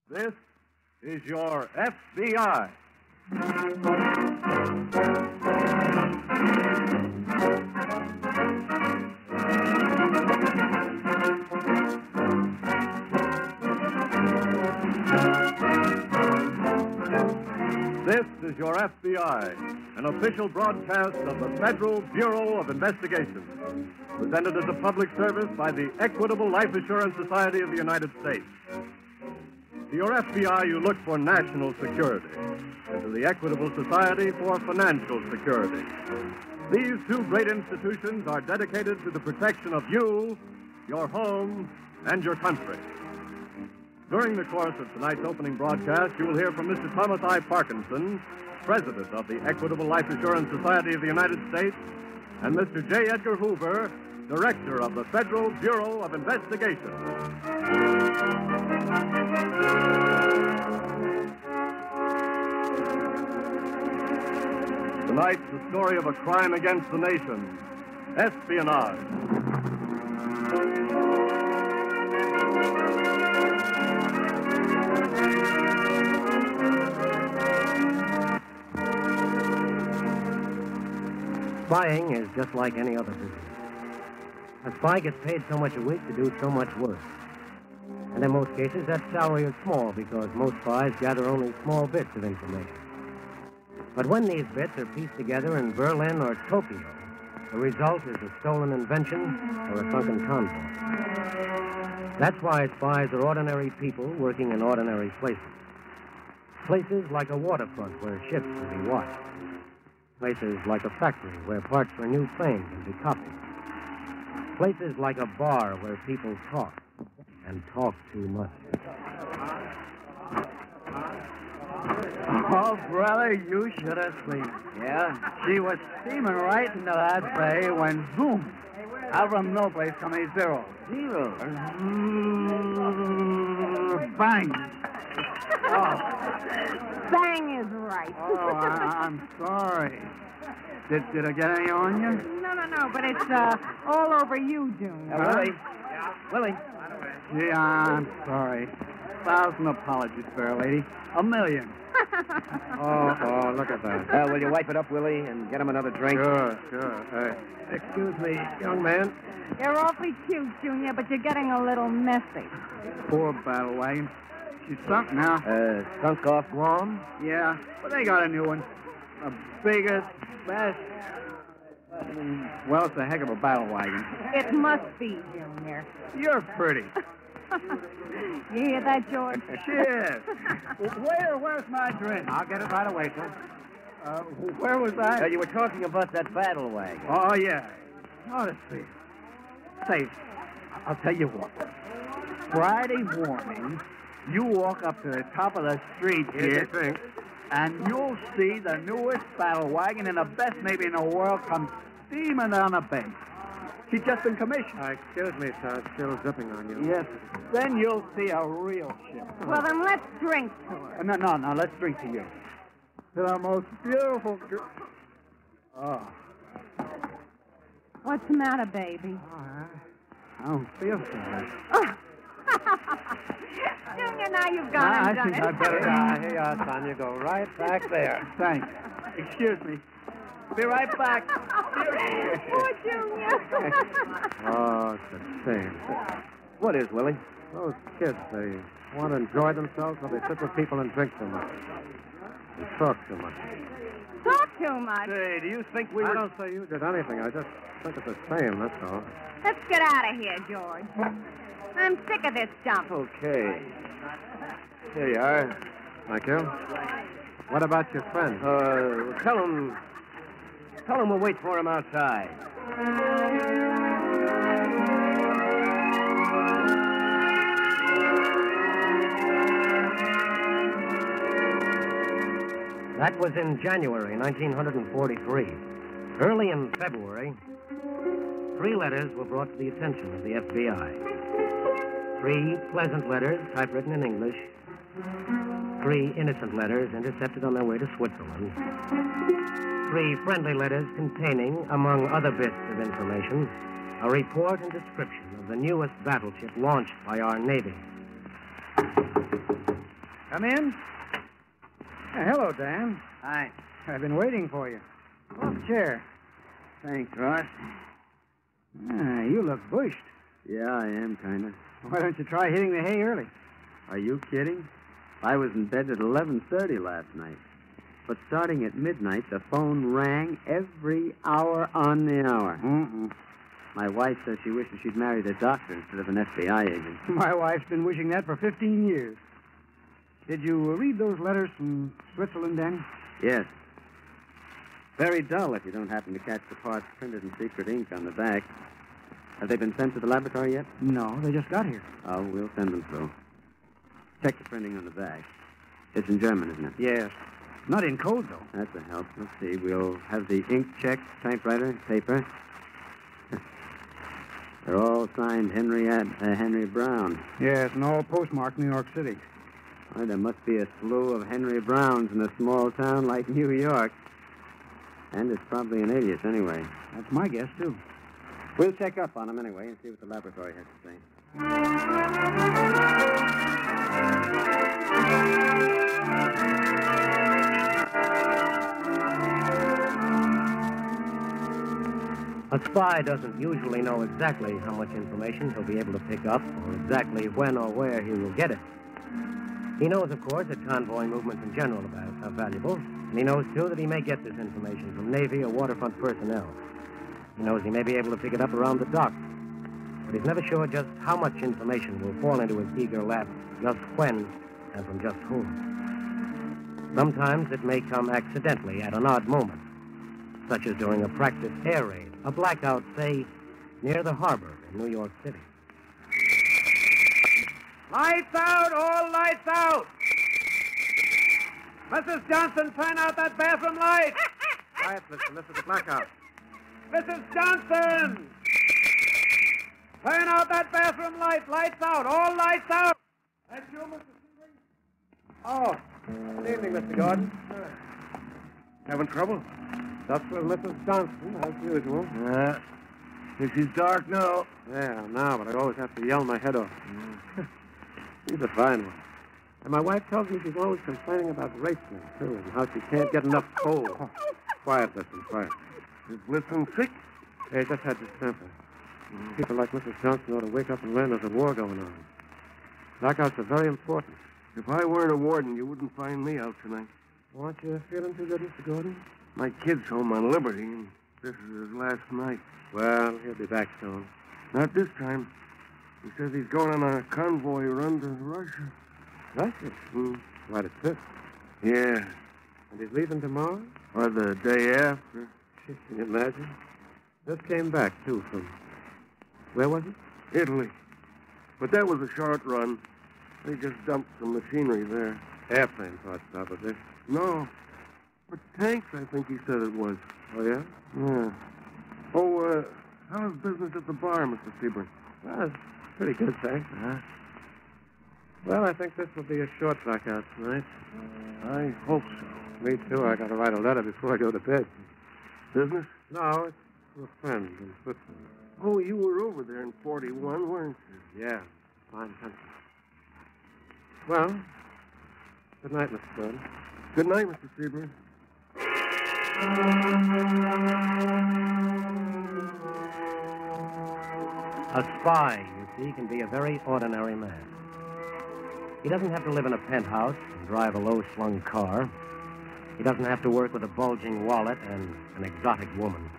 This is your FBI. This is your FBI, an official broadcast of the Federal Bureau of Investigation, presented as a public service by the Equitable Life Assurance Society of the United States. To your FBI, you look for national security, and to the Equitable Society for financial security. These two great institutions are dedicated to the protection of you, your home, and your country. During the course of tonight's opening broadcast, you will hear from Mr. Thomas I. Parkinson, President of the Equitable Life Assurance Society of the United States, and Mr. J. Edgar Hoover, Director of the Federal Bureau of Investigation. Tonight's the story of a crime against the nation, espionage. Spying is just like any other business. A spy gets paid so much a week to do so much work. And in most cases, that salary is small because most spies gather only small bits of information. But when these bits are pieced together in Berlin or Tokyo, the result is a stolen invention or a sunken convoy. That's why spies are ordinary people working in ordinary places. Places like a waterfront where ships can be watched. Places like a factory where parts for a new plane can be copied. Places like a bar where people talk, and talk too much. Oh, brother, you should have seen. Yeah? She was steaming right into that bay when, boom, out from no place come a zero. Zero? Bang. Oh. Bang is right. Oh, I'm sorry. Did I get any on you? No, but it's all over you, Junior. Willie. Yeah, I'm sorry. 1,000 apologies, fair lady. 1,000,000. Oh, look at that. Will you wipe it up, Willie, and get him another drink? Sure. Excuse me, young man. You're awfully cute, Junior, but you're getting a little messy. Poor battle wagon. She's sunk now. Sunk off Guam? Yeah, but they got a new one. The biggest, best. Well, it's a heck of a battle wagon. It must be, Junior. You're pretty. You hear that, George? Shit. Where's my drink? I'll get it right away, sir. Where was I? You were talking about that battle wagon. Oh, yeah. Honestly. Say, I'll tell you what. Friday morning, you walk up to the top of the street here, and you'll see the newest battle wagon and the best maybe in the world come steaming down the bay. She's just been commissioned. Excuse me, sir. It's still zipping on you. Yes. Then you'll see a real ship. Well, then let's drink to her. No, let's drink to you. To the most beautiful girl. Oh. What's the matter, baby? I don't feel so right. Junior, now you've gone and done think it. I'd better Here you are, son. You go right back there. Thanks. Excuse me. Be right back. Poor Junior. Oh, it's a shame. What is, Willie? Those kids, they want to enjoy themselves, or they sit with people and drink too much. They talk too much. Talk too much. Say, do you think I don't say you did anything. I just think it's a shame, that's all. Let's get out of here, George. I'm sick of this stuff. Okay. Here you are. Thank you. What about your friend? Tell him we'll wait for him outside. That was in January 1943. Early in February, 3 letters were brought to the attention of the FBI. 3 pleasant letters typewritten in English. 3 innocent letters intercepted on their way to Switzerland. 3 friendly letters containing, among other bits of information, a report and description of the newest battleship launched by our Navy. Come in. Hello, Dan. Hi. I've been waiting for you. Come up, chair. Thanks, Ross. You look bushed. Yeah, I am, kind of. Why don't you try hitting the hay early? Are you kidding? I was in bed at 11:30 last night. But starting at midnight, the phone rang every hour on the hour. Mm-mm. My wife says she wishes she'd married a doctor instead of an FBI agent. My wife's been wishing that for 15 years. Did you read those letters from Switzerland, Dan? Yes. Very dull if you don't happen to catch the parts printed in secret ink on the back. Have they been sent to the laboratory yet? No, they just got here. Oh, we'll send them through. Check the printing on the back. It's in German, isn't it? Yes. Not in code, though. That's a help. Let's see. We'll have the ink checked, typewriter, paper. They're all signed Henry Brown. Yes, and all postmarked New York City. Why, there must be a slew of Henry Browns in a small town like New York. And it's probably an alias anyway. That's my guess, too. We'll check up on him anyway and see what the laboratory has to say. A spy doesn't usually know exactly how much information he'll be able to pick up, or exactly when or where he will get it. He knows, of course, that convoy movements in general are valuable, and he knows, too, that he may get this information from Navy or waterfront personnel. He knows he may be able to pick it up around the docks, but he's never sure just how much information will fall into his eager lap, just when, and from just whom. Sometimes it may come accidentally at an odd moment, such as during a practice air raid, a blackout, say, near the harbor in New York City. Lights out! All lights out! Mrs. Johnson, turn out that bathroom light! Quiet, mister. This is a blackout. Mrs. Johnson! Turn out that bathroom light! Lights out! All lights out! That's you, Mr. Searing? Oh, good evening, Mr. Gordon. Having trouble? That's with Mrs. Johnson, as usual. She's dark now. Yeah, now, but I always have to yell my head off. She's a fine one. And my wife tells me she's always complaining about racing, too, and how she can't get enough coal. Quiet, listen, quiet. Is Blitzen sick? Hey, just had distemper. People like Mrs. Johnson ought to wake up and learn there's a war going on. Blackouts are very important. If I weren't a warden, you wouldn't find me out tonight. Aren't you feeling too good, Mr. Gordon? My kid's home on liberty, and this is his last night. Well, he'll be back soon. Not this time. He says he's going on a convoy run to Russia. Russia? Right at this. Yeah. And he's leaving tomorrow? Or the day after. Can you imagine? Just came back, too, from... Where was it? Italy. But that was a short run. They just dumped some machinery there. Airplane parts, probably. No. But tanks, I think he said it was. Oh, yeah? Yeah. Oh, how's business at the bar, Mr. Seaburn? Well, it's pretty good, thanks. Well, I think this will be a short blackout tonight. I hope so. Me, too. I got to write a letter before I go to bed. Business? No, it's to a friend in Switzerland. Oh, you were over there in 41, weren't you? Yeah, fine country. Well, good night, Mr. Gordon. Good night, Mr. Seaburn. A spy, you see, can be a very ordinary man. He doesn't have to live in a penthouse and drive a low-slung car. He doesn't have to work with a bulging wallet and an exotic woman.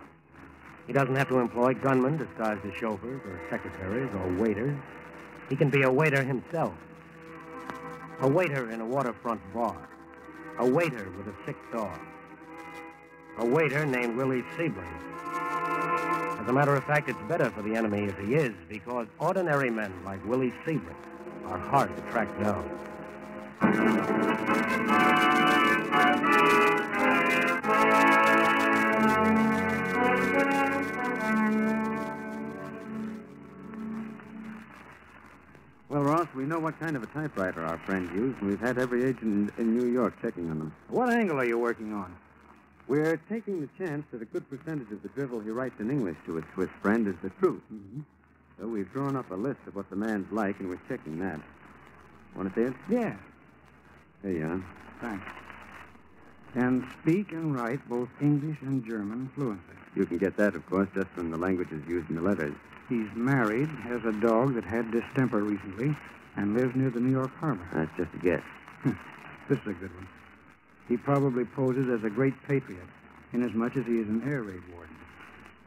He doesn't have to employ gunmen disguised as chauffeurs or secretaries or waiters. He can be a waiter himself. A waiter in a waterfront bar. A waiter with a sick dog. A waiter named Willie Sebring. As a matter of fact, it's better for the enemy if he is, because ordinary men like Willie Sebring are hard to track down. Well, Ross, we know what kind of a typewriter our friend used, and we've had every agent in New York checking on them. What angle are you working on? We're taking the chance that a good percentage of the drivel he writes in English to his Swiss friend is the truth. Mm-hmm. So we've drawn up a list of what the man's like, and we're checking that. Want to see it? Yeah. Here you are. Thanks. Can speak and write both English and German fluently. You can get that, of course, just from the languages used in the letters. He's married, has a dog that had distemper recently, and lives near the New York Harbor. That's just a guess. This is a good one. He probably poses as a great patriot, inasmuch as he is an air raid warden.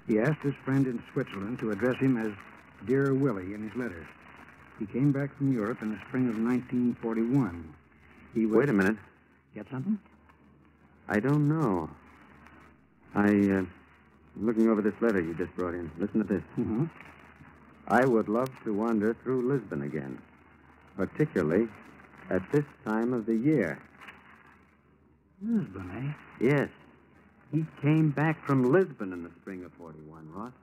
He asked his friend in Switzerland to address him as Dear Willie in his letters. He came back from Europe in the spring of 1941. He was... Wait a minute. Get something? I don't know. I'm looking over this letter you just brought in. Listen to this. Mm-hmm. I would love to wander through Lisbon again, particularly at this time of the year. Lisbon, eh? Yes. He came back from Lisbon in the spring of 41, Ross.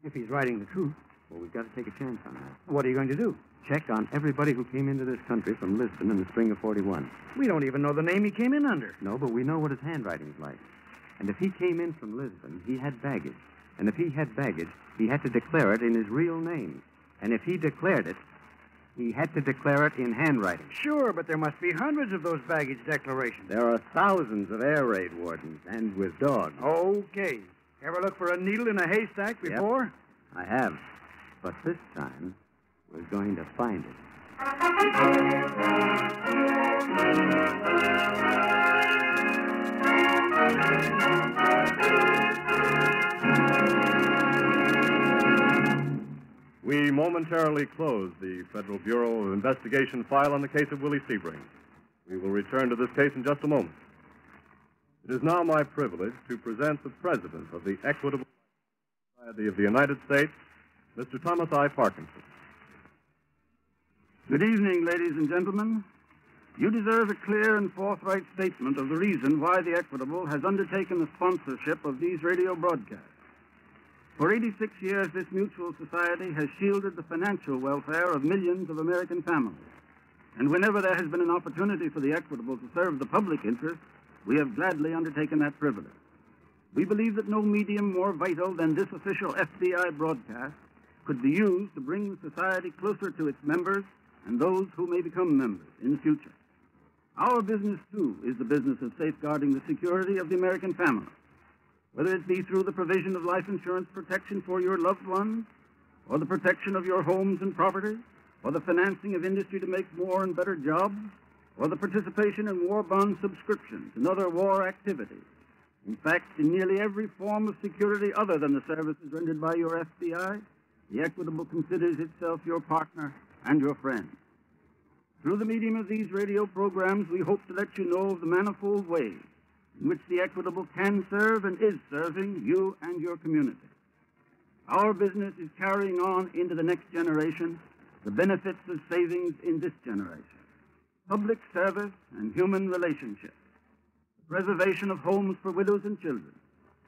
If he's writing the truth. Well, we've got to take a chance on that. What are you going to do? Check on everybody who came into this country from Lisbon in the spring of 41. We don't even know the name he came in under. No, but we know what his handwriting's like. And if he came in from Lisbon, he had baggage. And if he had baggage, he had to declare it in his real name. And if he declared it, he had to declare it in handwriting. Sure, but there must be hundreds of those baggage declarations. There are thousands of air raid wardens, and with dogs. Okay. Ever look for a needle in a haystack before? Yep, I have. But this time, we're going to find it. We momentarily close the Federal Bureau of Investigation file on the case of Willie Sebring. We will return to this case in just a moment. It is now my privilege to present the President of the Equitable Society of the United States, Mr. Thomas I. Parkinson. Good evening, ladies and gentlemen. You deserve a clear and forthright statement of the reason why the Equitable has undertaken the sponsorship of these radio broadcasts. For 86 years, this mutual society has shielded the financial welfare of millions of American families. And whenever there has been an opportunity for the Equitable to serve the public interest, we have gladly undertaken that privilege. We believe that no medium more vital than this official FBI broadcast could be used to bring the society closer to its members and those who may become members in the future. Our business, too, is the business of safeguarding the security of the American family. Whether it be through the provision of life insurance protection for your loved ones, or the protection of your homes and property, or the financing of industry to make more and better jobs, or the participation in war bond subscriptions and other war activities. In fact, in nearly every form of security other than the services rendered by your FBI, the Equitable considers itself your partner and your friend. Through the medium of these radio programs, we hope to let you know of the manifold ways in which the Equitable can serve and is serving you and your community. Our business is carrying on into the next generation the benefits of savings in this generation. Public service and human relationships, the preservation of homes for widows and children,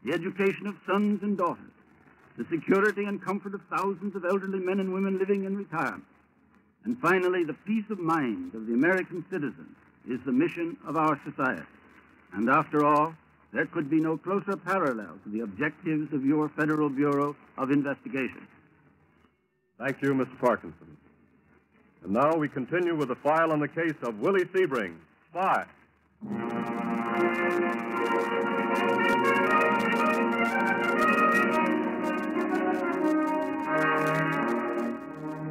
the education of sons and daughters, the security and comfort of thousands of elderly men and women living in retirement, and finally, the peace of mind of the American citizen is the mission of our society. And after all, there could be no closer parallel to the objectives of your Federal Bureau of Investigation. Thank you, Mr. Parkinson. And now we continue with the file on the case of Willie Sebring, spy.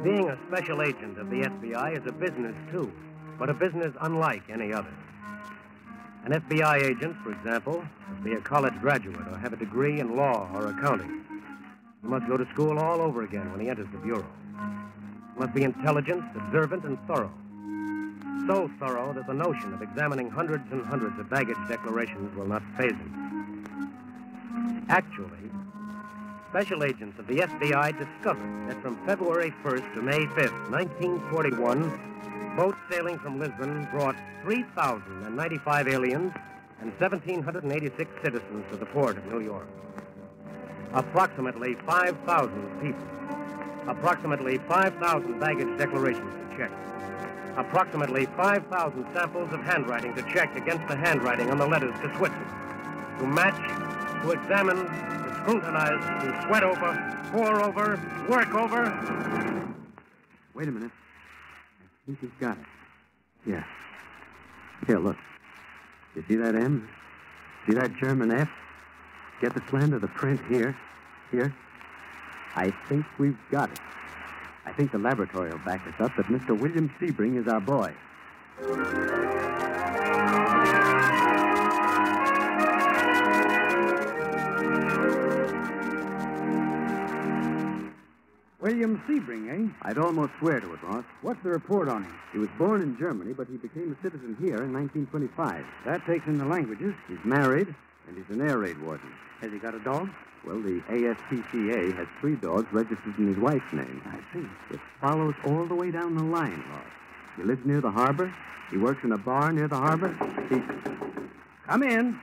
Being a special agent of the FBI is a business, too, but a business unlike any other. An FBI agent, for example, must be a college graduate or have a degree in law or accounting. He must go to school all over again when he enters the Bureau. He must be intelligent, observant, and thorough. So thorough that the notion of examining hundreds and hundreds of baggage declarations will not faze him. Actually, special agents of the FBI discovered that from February 1st to May 5th, 1941, boats sailing from Lisbon brought 3,095 aliens and 1,786 citizens to the port of New York. Approximately 5,000 people. Approximately 5,000 baggage declarations to check. Approximately 5,000 samples of handwriting to check against the handwriting on the letters to Switzerland. To match, to examine, to scrutinize, to sweat over, pore over, work over. Wait a minute. I think he's got it. Yeah. Here, look. You see that M? See that German F? Get the slant of the print here. Here. I think we've got it. I think the laboratory will back us up that Mr. William Sebring is our boy. William Sebring, eh? I'd almost swear to it, Ross. What's the report on him? He was born in Germany, but he became a citizen here in 1925. That takes in the languages. He's married, and he's an air raid warden. Has he got a dog? Well, the ASPCA has 3 dogs registered in his wife's name. I see. It follows all the way down the line, Ross. He lives near the harbor. He works in a bar near the harbor. Come in.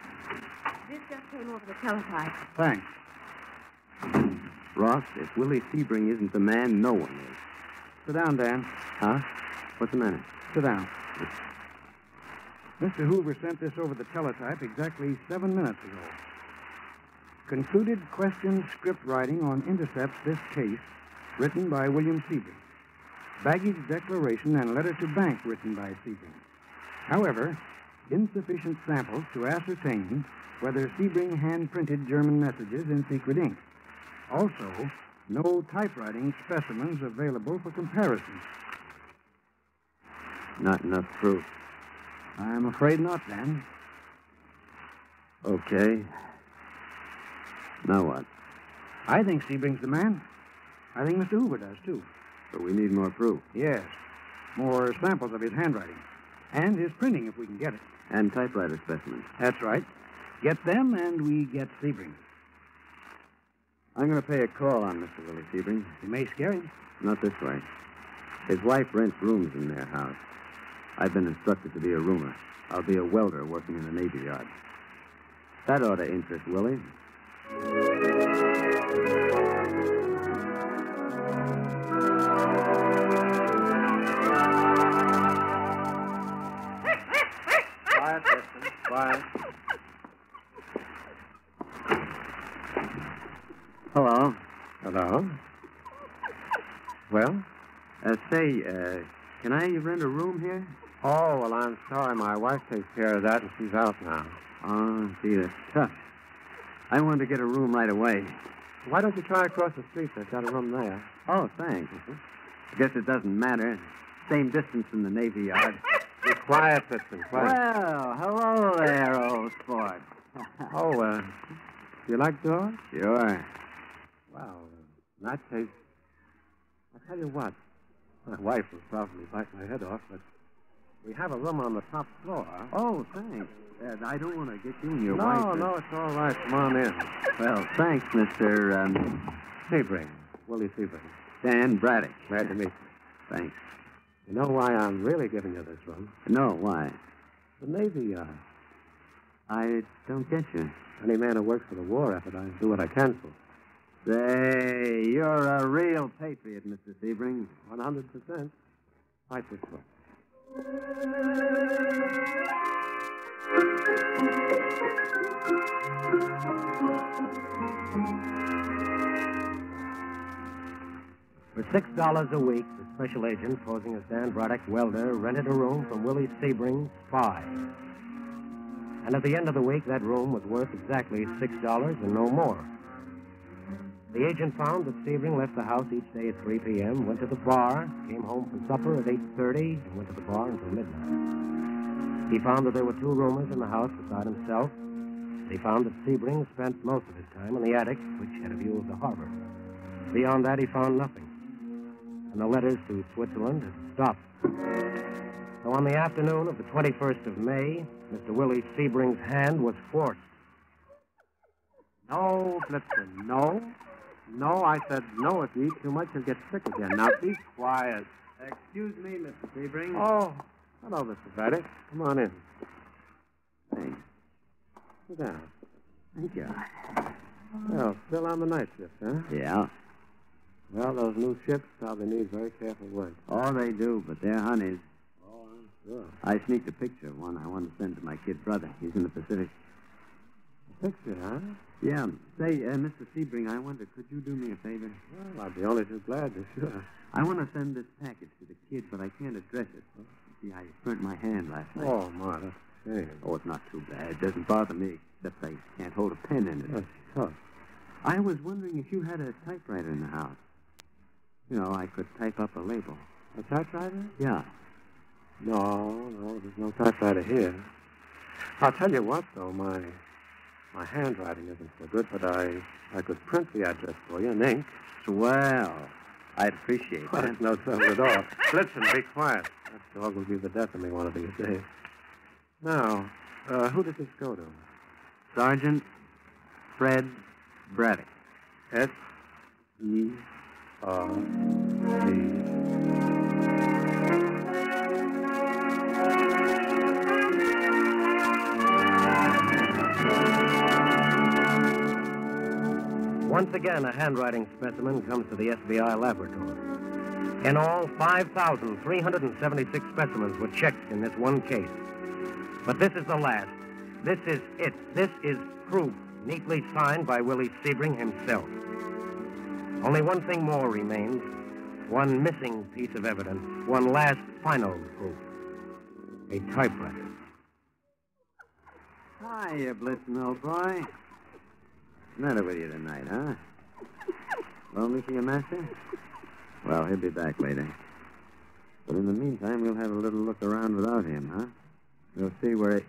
This just came over the teletype. Thanks. Ross, if Willie Sebring isn't the man, no one is. Sit down, Dan. Huh? What's the matter? Sit down. Mr. Hoover sent this over the teletype exactly 7 minutes ago. Concluded question script writing on intercepts this case, written by William Sebring. Baggage declaration and letter to bank written by Sebring. However, insufficient samples to ascertain whether Sebring hand-printed German messages in secret ink. Also, no typewriting specimens available for comparison. Not enough proof. I'm afraid not, Dan. Okay. Now what? I think Sebring's the man. I think Mr. Hoover does, too. But we need more proof. Yes. More samples of his handwriting. And his printing, if we can get it. And typewriter specimens. That's right. Get them, and we get Sebring. I'm going to pay a call on Mr. Willie Sebring. You may scare him. Not this way. His wife rents rooms in their house. I've been instructed to be a roomer. I'll be a welder working in the Navy Yard. That ought to interest Willie. Quiet, Preston. Quiet. Hello. Hello? Well? Can I rent a room here? Oh, well, I'm sorry. My wife takes care of that, and she's out now. Oh, gee, that's tough. I wanted to get a room right away. Why don't you try across the street? They've got a room there. Oh, thanks. I guess it doesn't matter. Same distance from the Navy Yard. Be quiet, Preston. Quiet. Well, hello there, old sport. Do you like dogs? Sure. Well, in that case, I'll tell you what. My wife will probably bite my head off, but we have a room on the top floor. Oh, thanks. I don't want to get you and your wife. No, it's all right. Come on in. Well, thanks, Mr. Sebring. Willie Sebring. Dan Braddock. Glad to meet you. Thanks. You know why I'm really giving you this room? No, why? The Navy Yard. I don't get you. Any man who works for the war effort, I do what I can for. Say, you're a real patriot, Mr. Sebring. 100%. Fight this way. For $6 a week, the special agent, posing as Dan Braddock, welder, rented a room from Willie Sebring, spy. And at the end of the week, that room was worth exactly $6 and no more. The agent found that Sebring left the house each day at 3 p.m., went to the bar, came home for supper at 8:30, and went to the bar until midnight. He found that there were 2 roomers in the house beside himself. He found that Sebring spent most of his time in the attic, which had a view of the harbor. Beyond that, he found nothing. And the letters to Switzerland had stopped. So on the afternoon of the 21st of May, Mr. Willie Sebring's hand was forced. No, Blitzen, no. No, I said no. If you eat too much, you'll get sick again. Now, be quiet. Excuse me, Mr. Sebring. Oh, hello, Mr. Braddock. Come on in. Thanks. Sit down. Thank you. Well, still on the night shift, huh? Yeah. Well, those new ships probably need very careful work. Oh, they do, but they're honeys. Oh, I'm sure. I sneaked a picture of one I want to send to my kid brother. He's in the Pacific. A picture, huh? Yeah. Say, Mr. Sebring, I wonder, could you do me a favor? Well, I'd be only too glad to, sure. I want to send this package to the kid, but I can't address it. See, I burnt my hand last night. Oh, Ma, that's a shame. Oh, it's not too bad. It doesn't bother me, except I can't hold a pen in it. That's tough. I was wondering if you had a typewriter in the house. You know, I could type up a label. A typewriter? Yeah. No, there's no typewriter here. I'll tell you what, though, my handwriting isn't so good, but I could print the address for you in ink. Swell. I'd appreciate Well, that. it's no trouble at all. Listen, be quiet. That dog will be the death of me one of these days. Now, who did this go to? Sergeant Fred Braddock. S-E-R-D. Once again, a handwriting specimen comes to the FBI laboratory. In all, 5,376 specimens were checked in this one case. But this is the last. This is it. This is proof, neatly signed by Willie Sebring himself. Only one thing more remains. One missing piece of evidence. One last final proof. A typewriter. Hiya, Blitzen, old boy. What's the matter with you tonight, huh? Lonely for your master? Well, he'll be back later. But in the meantime, we'll have a little look around without him, huh? We'll see where he...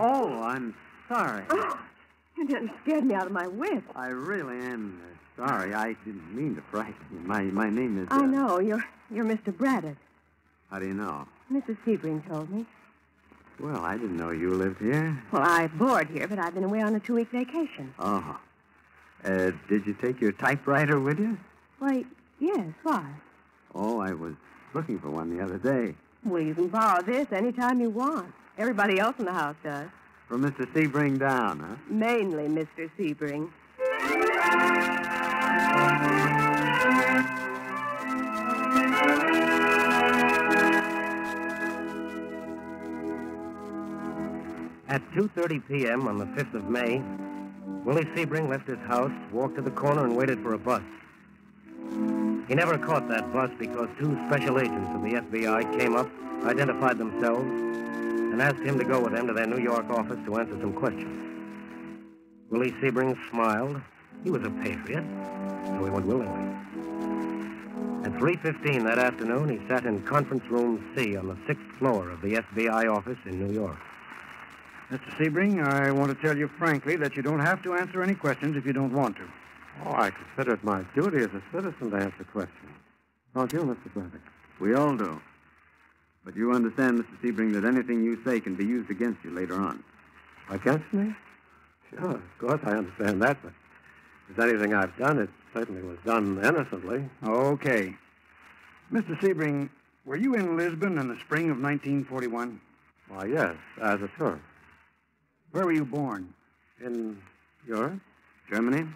Oh, I'm sorry. Oh, you nearly scared me out of my wits. I really am sorry. I didn't mean to frighten you. My name is... I know. You're Mr. Braddock. How do you know? Mrs. Sebring told me. Well, I didn't know you lived here. Well, I board here, but I've been away on a 2-week vacation. Oh. Did you take your typewriter with you? Why, yes. Why? Oh, I was looking for one the other day. Well, you can borrow this anytime you want. Everybody else in the house does. From Mr. Sebring down, huh? Mainly Mr. Sebring. At 2:30 p.m. on the 5th of May, Willie Sebring left his house, walked to the corner, and waited for a bus. He never caught that bus because 2 special agents of the FBI came up, identified themselves, and asked him to go with them to their New York office to answer some questions. Willie Sebring smiled. He was a patriot, so he went willingly. At 3:15 that afternoon, he sat in conference room C on the 6th floor of the FBI office in New York. Mr. Sebring, I want to tell you frankly that you don't have to answer any questions if you don't want to. Oh, I consider it my duty as a citizen to answer questions. Don't you, Mr. Braddock? We all do. But you understand, Mr. Sebring, that anything you say can be used against you later on. Against me? Sure, of course I understand that, but if there's anything I've done, it certainly was done innocently. Okay. Mr. Sebring, were you in Lisbon in the spring of 1941? Why, yes, as a tourist. Where were you born? In Europe? Germany?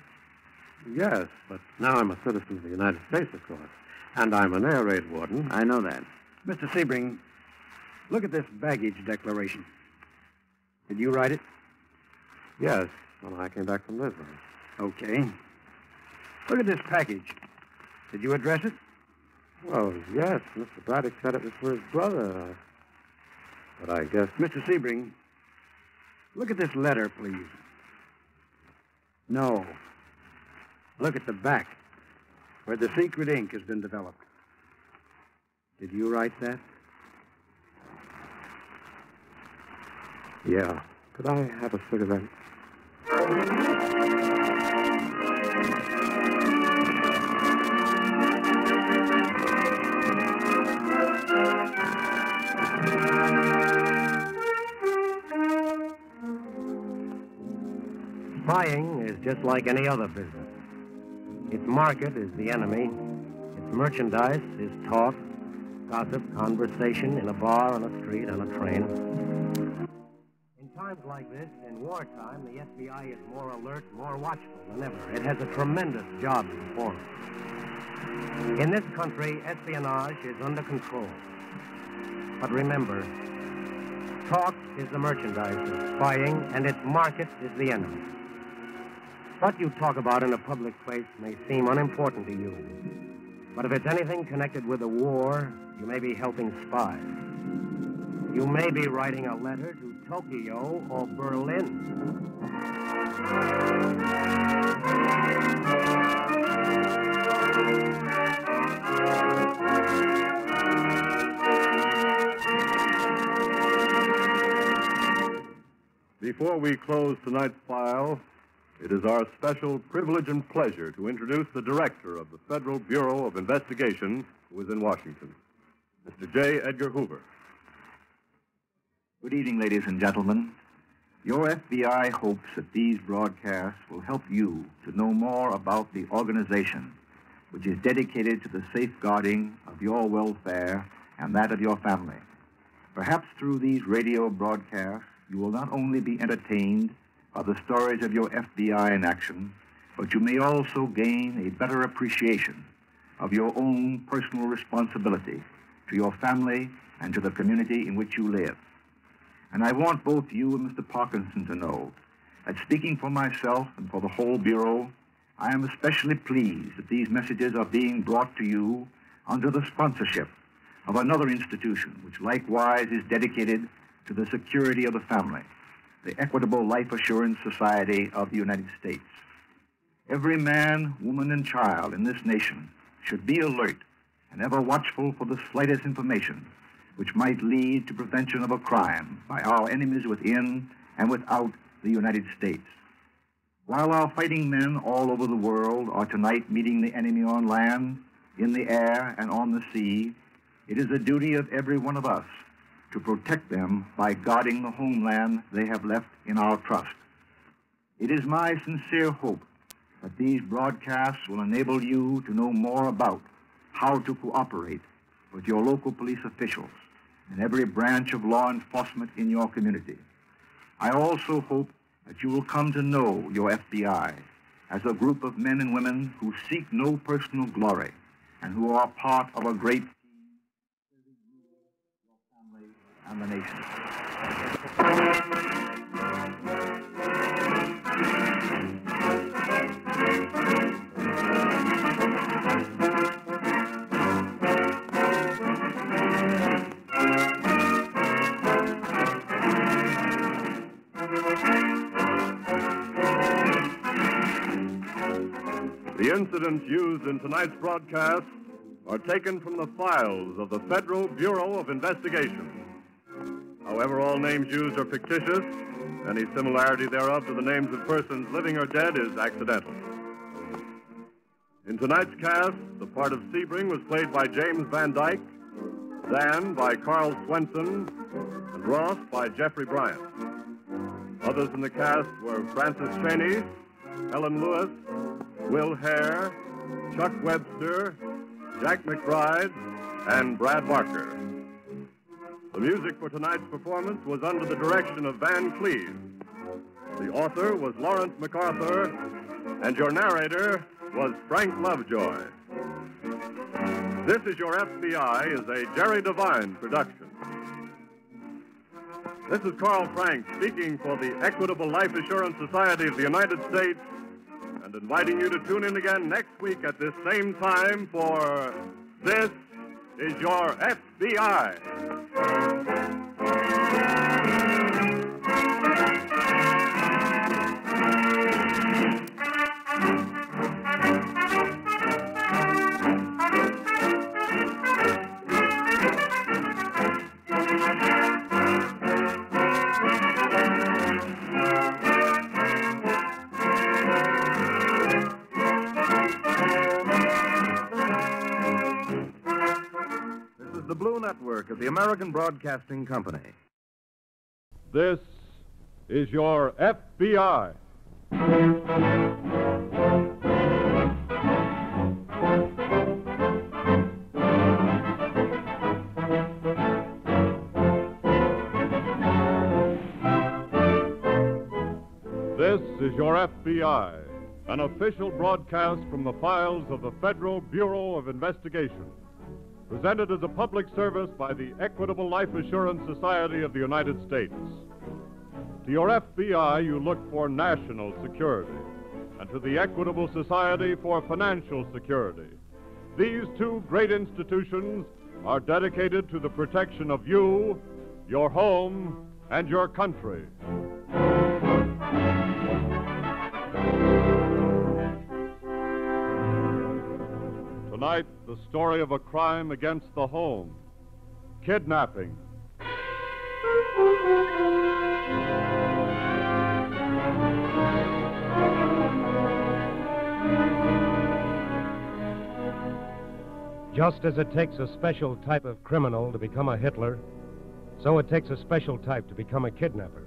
Yes, but now I'm a citizen of the United States, of course. And I'm an air raid warden. I know that. Mr. Sebring, look at this baggage declaration. Did you write it? Yes, when I came back from Lisbon. Okay. Look at this package. Did you address it? Well, yes, Mr. Braddock said it was for his brother. But I guess... Mr. Sebring, look at this letter, please. No. Look at the back, where the secret ink has been developed. Did you write that? Yeah. Could I have a cigarette? Spying is just like any other business. Its market is the enemy. Its merchandise is talk, gossip, conversation in a bar, on a street, on a train. In times like this, in wartime, the FBI is more alert, more watchful than ever. It has a tremendous job to perform. In this country, espionage is under control. But remember, talk is the merchandise of spying, and its market is the enemy. What you talk about in a public place may seem unimportant to you, but if it's anything connected with the war, you may be helping spies. You may be writing a letter to Tokyo or Berlin. Before we close tonight's file, it is our special privilege and pleasure to introduce the director of the Federal Bureau of Investigation, who is in Washington, Mr. J. Edgar Hoover. Good evening, ladies and gentlemen. Your FBI hopes that these broadcasts will help you to know more about the organization which is dedicated to the safeguarding of your welfare and that of your family. Perhaps through these radio broadcasts, you will not only be entertained by the stories of your FBI in action, but you may also gain a better appreciation of your own personal responsibility to your family and to the community in which you live. And I want both you and Mr. Parkinson to know that, speaking for myself and for the whole Bureau, I am especially pleased that these messages are being brought to you under the sponsorship of another institution which likewise is dedicated to the security of the family, the Equitable Life Assurance Society of the United States. Every man, woman, and child in this nation should be alert and ever watchful for the slightest information which might lead to prevention of a crime by our enemies within and without the United States. While our fighting men all over the world are tonight meeting the enemy on land, in the air, and on the sea, it is the duty of every one of us to protect them by guarding the homeland they have left in our trust. It is my sincere hope that these broadcasts will enable you to know more about how to cooperate with your local police officials and every branch of law enforcement in your community. I also hope that you will come to know your FBI as a group of men and women who seek no personal glory and who are part of a great team serving you, your family, and the nation. The incidents used in tonight's broadcast are taken from the files of the Federal Bureau of Investigation. However, all names used are fictitious. Any similarity thereof to the names of persons living or dead is accidental. In tonight's cast, the part of Sebring was played by James Van Dyke, Dan by Carl Swenson, and Ross by Jeffrey Bryant. Others in the cast were Francis Cheney, Helen Lewis, Will Hare, Chuck Webster, Jack McBride, and Brad Barker. The music for tonight's performance was under the direction of Van Cleve. The author was Lawrence MacArthur, and your narrator was Frank Lovejoy. This Is Your FBI is a Jerry Devine production. This is Carl Frank speaking for the Equitable Life Assurance Society of the United States, and inviting you to tune in again next week at this same time for This Is Your FBI. The Blue Network of the American Broadcasting Company. This is your FBI. This is your FBI, an official broadcast from the files of the Federal Bureau of Investigation. Presented as a public service by the Equitable Life Assurance Society of the United States. To your FBI, you look for national security, and to the Equitable Society for financial security. These two great institutions are dedicated to the protection of you, your home, and your country. Tonight, the story of a crime against the home, kidnapping. Just as it takes a special type of criminal to become a Hitler, so it takes a special type to become a kidnapper.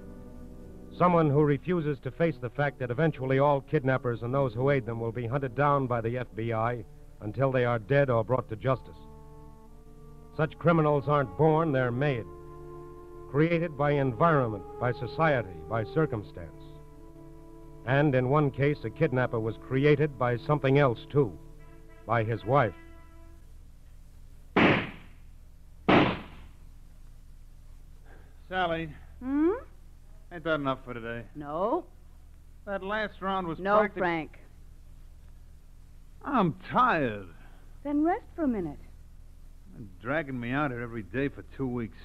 Someone who refuses to face the fact that eventually all kidnappers and those who aid them will be hunted down by the FBI until they are dead or brought to justice. Such criminals aren't born, they're made. Created by environment, by society, by circumstance. And in one case, a kidnapper was created by something else, too. By his wife. Sally, Hmm? ain't that enough for today? No. That last round was No, practic- Frank. I'm tired. Then rest for a minute. They're dragging me out here every day for 2 weeks.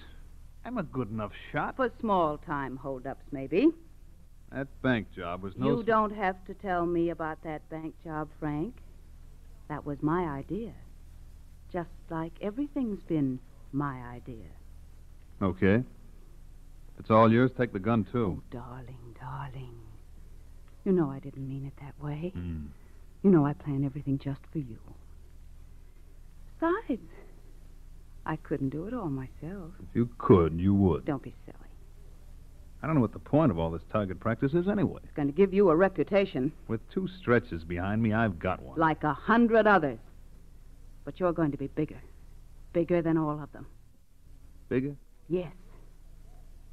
I'm a good enough shot. For small-time holdups, maybe. That bank job was no... You don't have to tell me about that bank job, Frank. That was my idea. Just like everything's been my idea. Okay. If it's all yours, take the gun, too. Oh, darling, darling. You know I didn't mean it that way. Mm. You know I plan everything just for you. Besides, I couldn't do it all myself. If you could, you would. Don't be silly. I don't know what the point of all this target practice is anyway. It's going to give you a reputation. With 2 stretches behind me, I've got one. Like 100 others. But you're going to be bigger. Bigger than all of them. Bigger? Yes.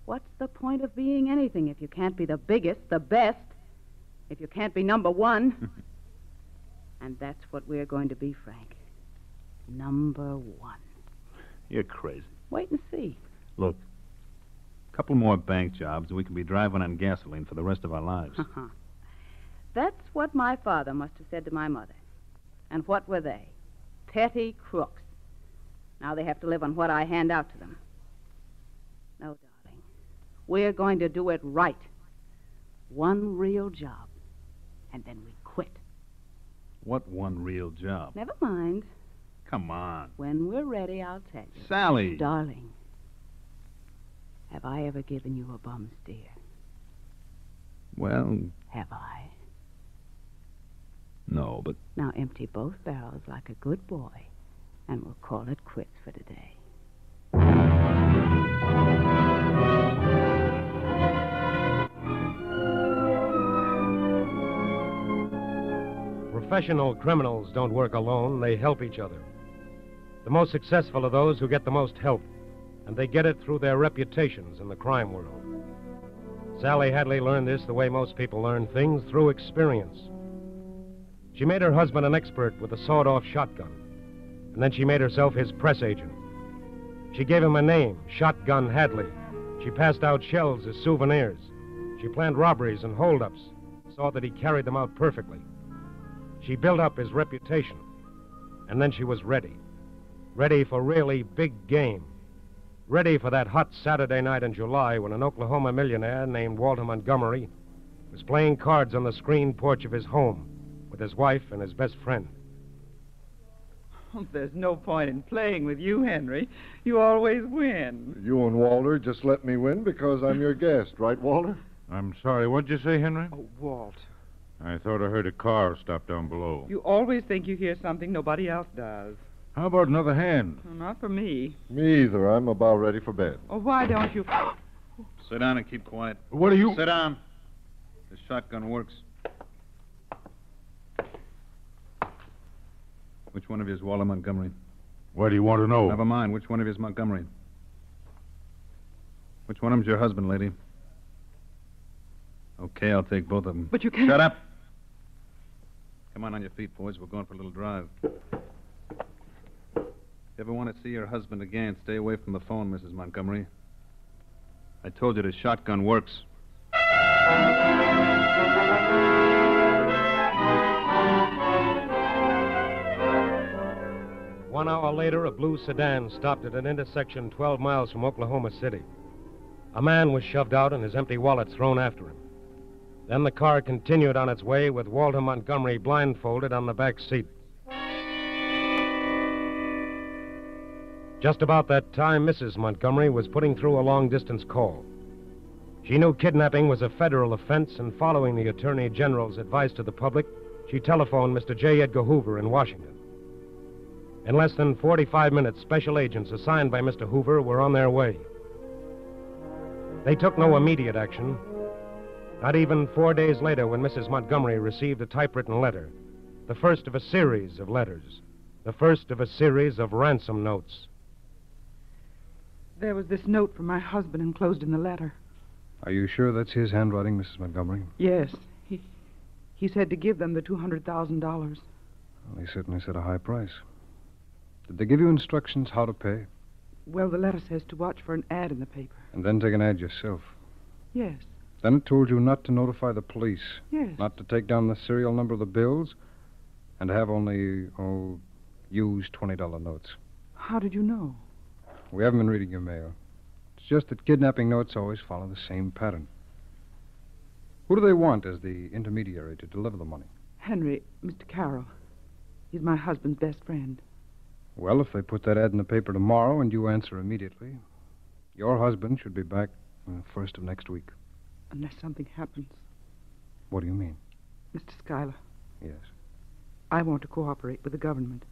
What's the point of being anything if you can't be the biggest, the best, if you can't be number one? And that's what we're going to be, Frank. Number one. You're crazy. Wait and see. Look, a couple more bank jobs and we can be driving on gasoline for the rest of our lives. That's what my father must have said to my mother. And what were they? Petty crooks. Now they have to live on what I hand out to them. No, darling. We're going to do it right. One real job. And then we quit. What one real job? Never mind. Come on. When we're ready, I'll tell you. Sally. Darling, have I ever given you a bum steer? Well, Have I? no, but... Now empty both barrels like a good boy, and we'll call it quits for today. Professional criminals don't work alone, they help each other. The most successful are those who get the most help, and they get it through their reputations in the crime world. Sally Hadley learned this the way most people learn things, through experience. She made her husband an expert with a sawed-off shotgun, and then she made herself his press agent. She gave him a name, Shotgun Hadley. She passed out shells as souvenirs. She planned robberies and holdups, saw that he carried them out perfectly. She built up his reputation, and then she was ready. Ready for really big game. Ready for that hot Saturday night in July when an Oklahoma millionaire named Walter Montgomery was playing cards on the screened porch of his home with his wife and his best friend. There's no point in playing with you, Henry. You always win. You and Walter just let me win because I'm your guest, right, Walter? I'm sorry, what'd you say, Henry? Oh, Walt. I thought I heard a car stop down below. You always think you hear something nobody else does. How about another hand? Well, not for me. Me either. I'm about ready for bed. Oh, why don't you... Sit down and keep quiet. What are you... Sit down. The shotgun works. Which one of you is Walter Montgomery? What do you want to know? Never mind. Which one of you is Montgomery? Which one of them's your husband, lady? Okay, I'll take both of them. But you can't... Shut up. Come on your feet, boys. We're going for a little drive. you ever want to see your husband again, stay away from the phone, Mrs. Montgomery. I told you the shotgun works. 1 hour later, a blue sedan stopped at an intersection 12 miles from Oklahoma City. A man was shoved out and his empty wallet thrown after him. Then the car continued on its way with Walter Montgomery blindfolded on the back seat. Just about that time, Mrs. Montgomery was putting through a long-distance call. She knew kidnapping was a federal offense, and following the Attorney General's advice to the public, she telephoned Mr. J. Edgar Hoover in Washington. In less than 45 minutes, special agents assigned by Mr. Hoover were on their way. They took no immediate action. Not even 4 days later, when Mrs. Montgomery received a typewritten letter, the first of a series of letters, the first of a series of ransom notes. There was this note from my husband enclosed in the letter. Are you sure that's his handwriting, Mrs. Montgomery? Yes. He said to give them the $200,000. Well, he certainly set a high price. Did they give you instructions how to pay? Well, the letter says to watch for an ad in the paper. And then take an ad yourself? Yes. Then it told you not to notify the police? Yes. Not to take down the serial number of the bills? And to have only, used $20 notes? How did you know? We haven't been reading your mail. It's just that kidnapping notes always follow the same pattern. Who do they want as the intermediary to deliver the money? Henry, Mr. Carroll. He's my husband's best friend. Well, if they put that ad in the paper tomorrow and you answer immediately, your husband should be back first of next week. Unless something happens. What do you mean? Mr. Schuyler. Yes. I want to cooperate with the government.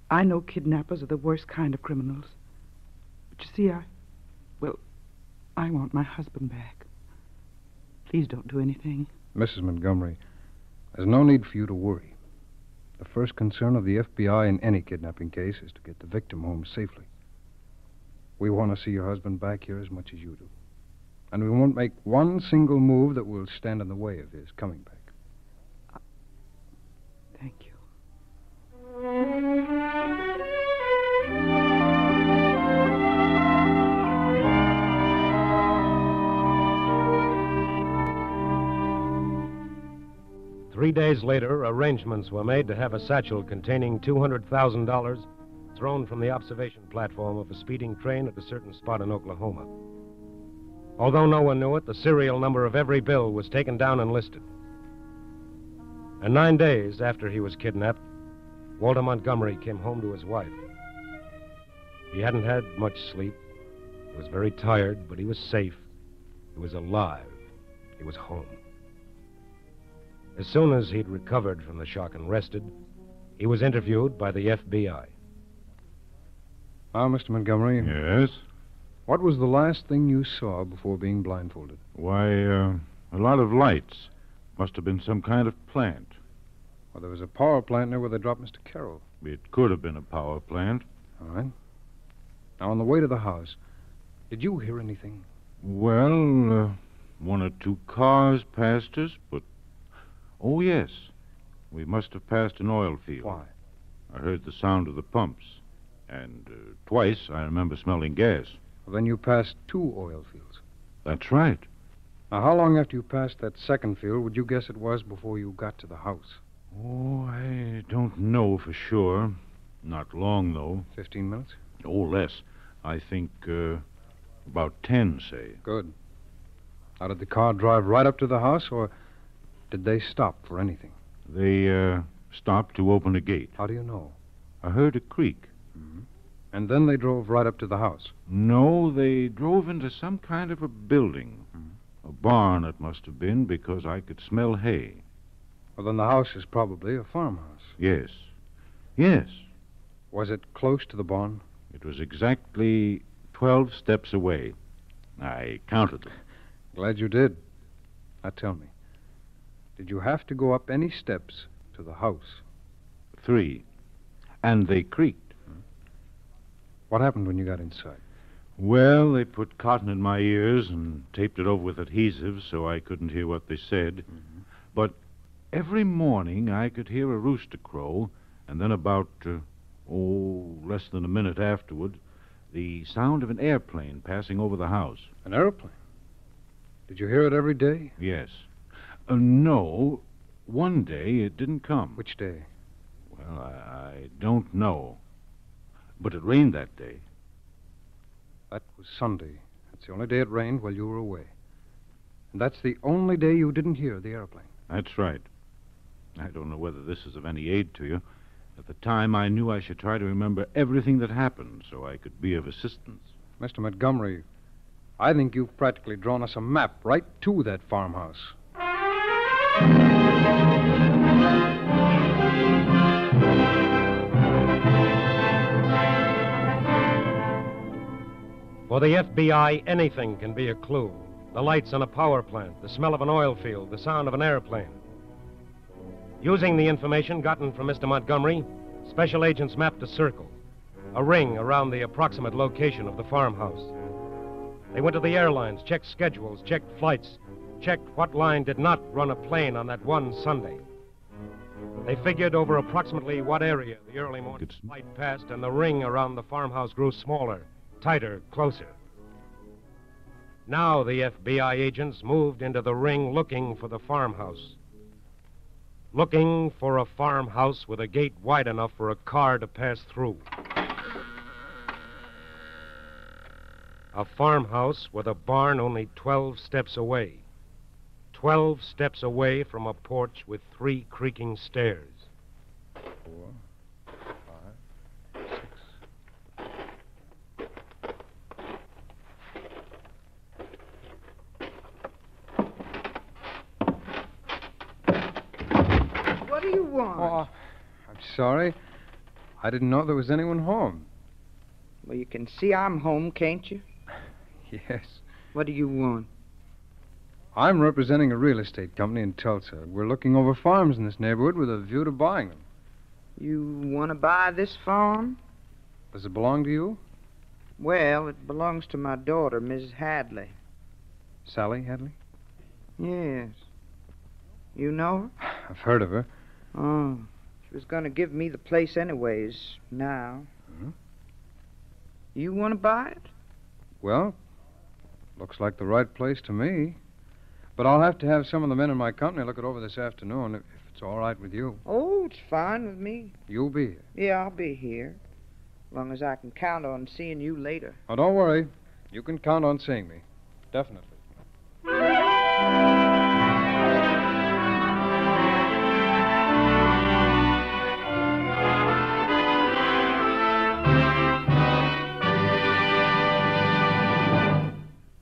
I know kidnappers are the worst kind of criminals. But you see, I want my husband back. Please don't do anything. Mrs. Montgomery, there's no need for you to worry. The first concern of the FBI in any kidnapping case is to get the victim home safely. We want to see your husband back here as much as you do. And we won't make one single move that will stand in the way of his coming back. Thank you. 3 days later, arrangements were made to have a satchel containing $200,000 thrown from the observation platform of a speeding train at a certain spot in Oklahoma. Although no one knew it, the serial number of every bill was taken down and listed. And 9 days after he was kidnapped, Walter Montgomery came home to his wife. He hadn't had much sleep. He was very tired, but he was safe. He was alive. He was home. As soon as he'd recovered from the shock and rested, he was interviewed by the FBI. Now, Mr. Montgomery. Yes? What was the last thing you saw before being blindfolded? Why, a lot of lights. Must have been some kind of plant. Well, there was a power plant near where they dropped Mr. Carroll. It could have been a power plant. All right. Now, on the way to the house, did you hear anything? Well, one or two cars passed us, but... Oh, yes. We must have passed an oil field. Why? I heard the sound of the pumps. And twice I remember smelling gas. Well, then you passed 2 oil fields. That's right. Now, how long after you passed that second field would you guess it was before you got to the house? Oh, I don't know for sure. Not long, though. 15 minutes? Oh, less. I think about 10, say. Good. Now, did the car drive right up to the house, or did they stop for anything? They stopped to open a gate. How do you know? I heard a creak. Mm-hmm. And then they drove right up to the house? No, they drove into some kind of a building. Mm-hmm. A barn, it must have been, because I could smell hay. Well, then the house is probably a farmhouse. Yes. Yes. Was it close to the barn? It was exactly 12 steps away. I counted them. Glad you did. Now tell me, did you have to go up any steps to the house? 3. And they creaked. What happened when you got inside? Well, they put cotton in my ears and taped it over with adhesive so I couldn't hear what they said. Mm-hmm. But every morning I could hear a rooster crow, and then about Oh, less than a minute afterward, the sound of an airplane passing over the house. An airplane? Did you hear it every day? Yes. No. One day it didn't come. Which day? Well, I don't know. But it rained that day. That was Sunday. That's the only day it rained while you were away. And that's the only day you didn't hear the airplane. That's right. I don't know whether this is of any aid to you. At the time, I knew I should try to remember everything that happened so I could be of assistance. Mr. Montgomery, I think you've practically drawn us a map right to that farmhouse. For the FBI, anything can be a clue. The lights on a power plant, the smell of an oil field, the sound of an airplane. Using the information gotten from Mr. Montgomery, special agents mapped a circle, a ring around the approximate location of the farmhouse. They went to the airlines, checked schedules, checked flights, checked what line did not run a plane on that one Sunday. They figured over approximately what area the early morning flight passed, and the ring around the farmhouse grew smaller, tighter, closer. Now the FBI agents moved into the ring looking for the farmhouse. Looking for a farmhouse with a gate wide enough for a car to pass through. A farmhouse with a barn only 12 steps away. 12 steps away from a porch with 3 creaking stairs. 4, 5, 6. What do you want? Oh, I'm sorry. I didn't know there was anyone home. Well, you can see I'm home, can't you? Yes. What do you want? I'm representing a real estate company in Tulsa. We're looking over farms in this neighborhood with a view to buying them. You want to buy this farm? Does it belong to you? Well, it belongs to my daughter, Mrs. Hadley. Sally Hadley? Yes. You know her? I've heard of her. Oh. She was going to give me the place anyways, now. Mm-hmm. You want to buy it? Well, looks like the right place to me. But I'll have to have some of the men in my company look it over this afternoon, if it's all right with you. Oh, it's fine with me. You'll be here? Yeah, I'll be here. As long as I can count on seeing you later. Oh, don't worry. You can count on seeing me. Definitely.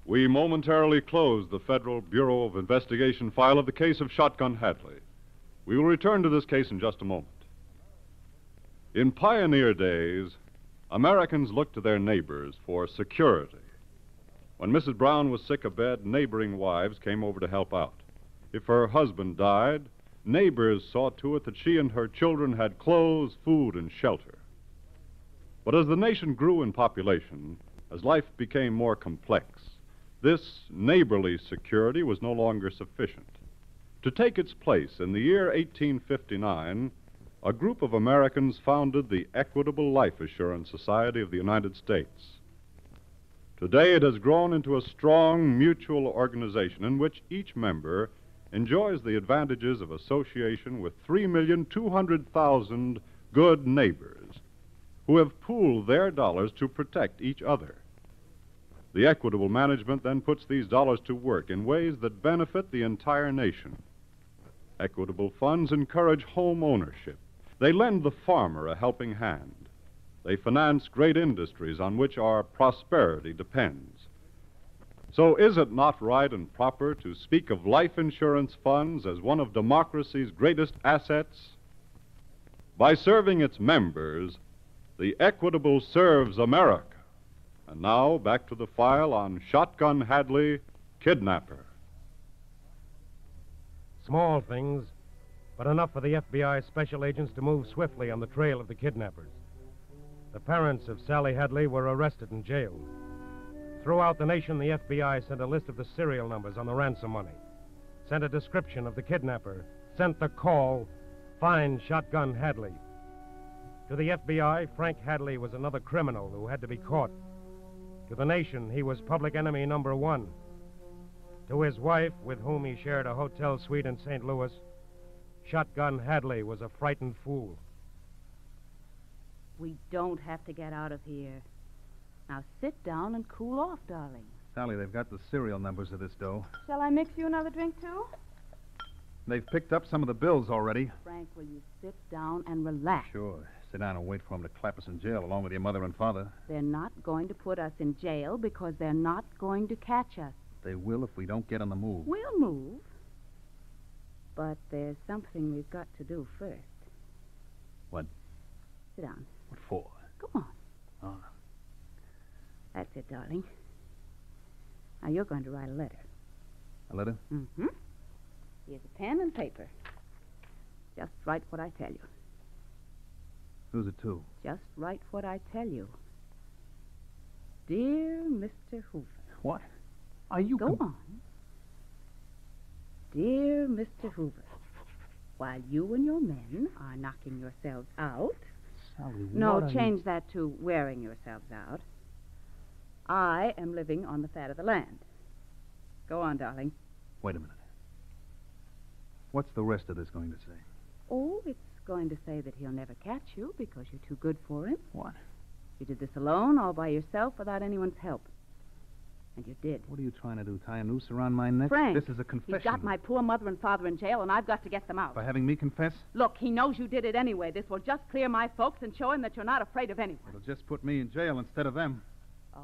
We momentarily close the Federal Bureau of Investigation file of the case of Shotgun Hadley. We will return to this case in just a moment. In pioneer days, Americans looked to their neighbors for security. When Mrs. Brown was sick abed, neighboring wives came over to help out. If her husband died, neighbors saw to it that she and her children had clothes, food, and shelter. But as the nation grew in population, as life became more complex, this neighborly security was no longer sufficient. To take its place, in the year 1859, a group of Americans founded the Equitable Life Assurance Society of the United States. Today, it has grown into a strong mutual organization in which each member enjoys the advantages of association with 3,200,000 good neighbors who have pooled their dollars to protect each other. The equitable management then puts these dollars to work in ways that benefit the entire nation. Equitable funds encourage home ownership. They lend the farmer a helping hand. They finance great industries on which our prosperity depends. So is it not right and proper to speak of life insurance funds as one of democracy's greatest assets? By serving its members, the Equitable serves America. And now, back to the file on Shotgun Hadley, Kidnapper. Small things, but enough for the FBI special agents to move swiftly on the trail of the kidnappers. The parents of Sally Hadley were arrested and jailed. Throughout the nation, the FBI sent a list of the serial numbers on the ransom money, sent a description of the kidnapper, sent the call, "Find Shotgun Hadley." To the FBI, Frank Hadley was another criminal who had to be caught. To the nation, he was public enemy number one. To his wife, with whom he shared a hotel suite in St. Louis, Shotgun Hadley was a frightened fool. We don't have to get out of here. Now sit down and cool off, darling. Sally, they've got the serial numbers of this dough. Shall I mix you another drink, too? They've picked up some of the bills already. Frank, will you sit down and relax? Sure. Sit down and wait for them to clap us in jail along with your mother and father. They're not going to put us in jail because they're not going to catch us. They will if we don't get on the move. We'll move. But there's something we've got to do first. What? Sit down. What for? Go on. Oh. That's it, darling. Now, you're going to write a letter. A letter? Mm-hmm. Here's a pen and paper. Just write what I tell you. Who's it to? Just write what I tell you. Dear Mr. Hoover. What? Are you... Go on. Dear Mr. Hoover, while you and your men are knocking yourselves out... Sally, No, change that to wearing yourselves out. I am living on the fat of the land. Go on, darling. Wait a minute. What's the rest of this going to say? Oh, it's going to say that he'll never catch you because you're too good for him. What? You did this alone, all by yourself, without anyone's help. And you did. What are you trying to do, tie a noose around my neck? Frank, this is a confession. He's got my poor mother and father in jail, and I've got to get them out. By having me confess? Look, he knows you did it anyway. This will just clear my folks and show him that you're not afraid of anyone. It'll just put me in jail instead of them. Oh.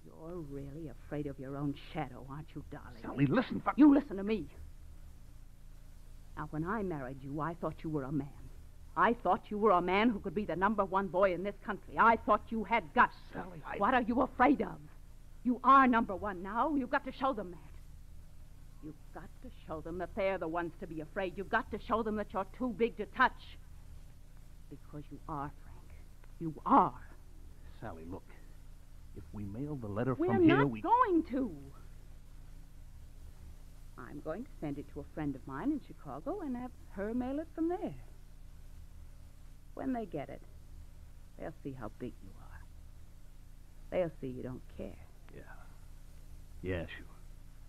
You're really afraid of your own shadow, aren't you, darling? Sally, listen. You listen to me. Now, when I married you, I thought you were a man. I thought you were a man who could be the number one boy in this country. I thought you had guts. Sally, What are you afraid of? You are number one now. You've got to show them that. You've got to show them that they're the ones to be afraid. You've got to show them that you're too big to touch. Because you are, Frank. You are. Sally, look. If we mail the letter We're from here, not going to. I'm going to send it to a friend of mine in Chicago and have her mail it from there. When they get it, they'll see how big you are. They'll see you don't care. Yeah, sure.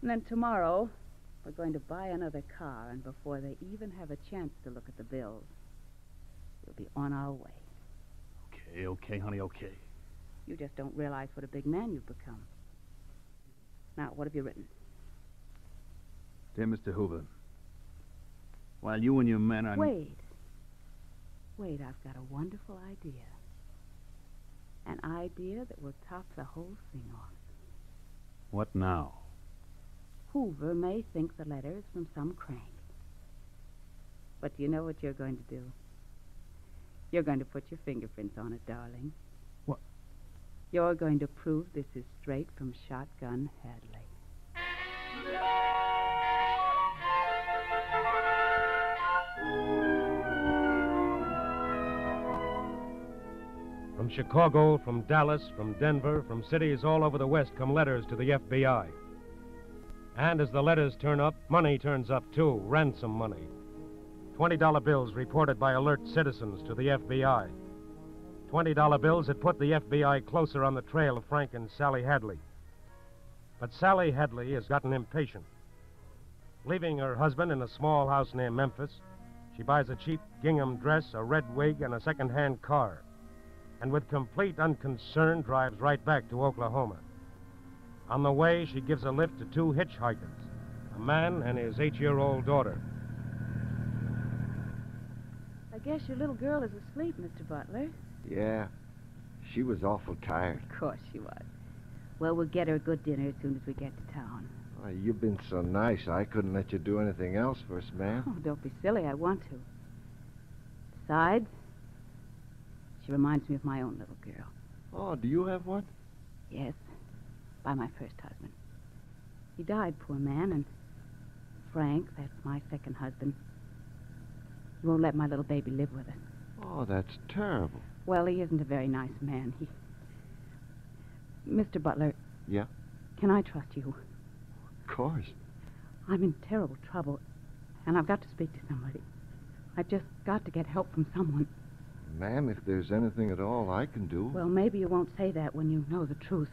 And then tomorrow, we're going to buy another car, and before they even have a chance to look at the bills, we'll be on our way. Okay, honey, okay. You just don't realize what a big man you've become. Now, what have you written? Dear Mr. Hoover, while you and your men are... Wait, I've got a wonderful idea. An idea that will top the whole thing off. What now? Hoover may think the letter is from some crank. But do you know what you're going to do? You're going to put your fingerprints on it, darling. What? You're going to prove this is straight from Shotgun Hadley. From Chicago, from Dallas, from Denver, from cities all over the West come letters to the FBI. And as the letters turn up, money turns up too, ransom money. $20 bills reported by alert citizens to the FBI. $20 bills that put the FBI closer on the trail of Frank and Sally Hadley. But Sally Hadley has gotten impatient. Leaving her husband in a small house near Memphis, she buys a cheap gingham dress, a red wig, and a second-hand car. And with complete unconcern drives right back to Oklahoma. On the way, she gives a lift to two hitchhikers, a man and his 8-year-old daughter. I guess your little girl is asleep, Mr. Butler. Yeah, she was awful tired. Of course she was. Well, we'll get her a good dinner as soon as we get to town. Oh, you've been so nice, I couldn't let you do anything else for us, ma'am. Oh, don't be silly. I want to. Besides, she reminds me of my own little girl. Oh, do you have one? Yes, by my first husband. He died, poor man, and Frank, that's my second husband, he won't let my little baby live with us. Oh, that's terrible. Well, he isn't a very nice man. Mr. Butler. Yeah? Can I trust you? Of course. I'm in terrible trouble, and I've got to speak to somebody. I've just got to get help from someone. Ma'am, if there's anything at all I can do... Well, maybe you won't say that when you know the truth.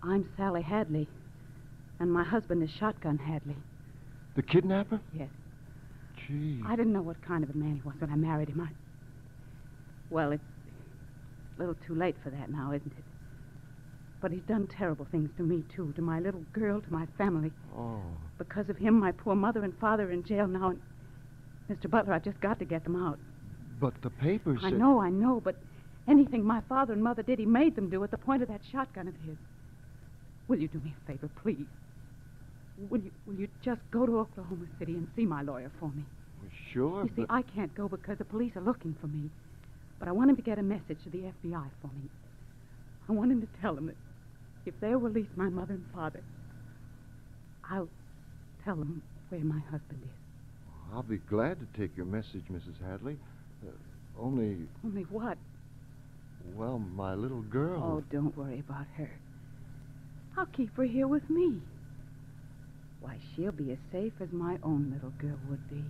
I'm Sally Hadley, and my husband is Shotgun Hadley. The kidnapper? Yes. Gee. I didn't know what kind of a man he was when I married him. Well, it's a little too late for that now, isn't it? But he's done terrible things to me, too, to my little girl, to my family. Oh. Because of him, my poor mother and father are in jail now, and Mr. Butler, I've just got to get them out. But the papers I said... know, but anything my father and mother did, he made them do at the point of that shotgun of his. Will you do me a favor, please? Will you just go to Oklahoma City and see my lawyer for me? Sure, You see, I can't go because the police are looking for me. But I want him to get a message to the FBI for me. I want him to tell them that if they'll release my mother and father, I'll tell them where my husband is. I'll be glad to take your message, Mrs. Hadley. Only... Only what? Well, my little girl... Oh, don't worry about her. I'll keep her here with me. Why, she'll be as safe as my own little girl would be.